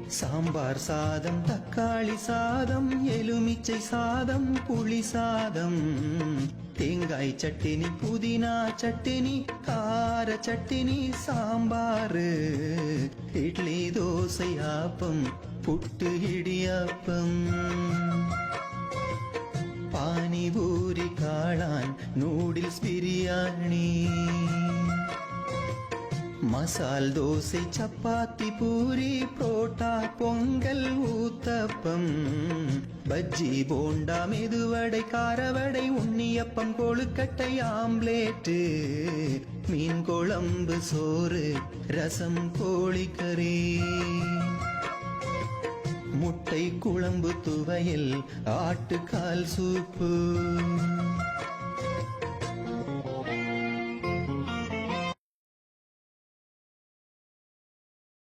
சாம்பார் சாதம், தக்காளி சாதம், எலுமிச்சை சாதம், புளி சாதம், தேங்காய் சட்டினி, புதினா சட்டினி, கார சட்டினி, சாம்பாரு, இட்லி, தோசை, ஆப்பம், புட்டு, இடியாப்பம், பானிபூரி, காளான், நூடில்ஸ், பிரியாணி, மசால் தோசை, சப்பாத்தி, பூரி, புரோட்டா, பொங்கல், ஊத்தப்பம், பஜ்ஜி, போண்டா, மெதுவடை, காரவடை, உண்ணியப்பம், கொழுக்கட்டை, ஆம்லேட்டு, மீன் குழம்பு, சோறு, ரசம், கோழிக்கறி, முட்டை குழம்பு, துவையல், ஆட்டுக்கால் சூப்பு.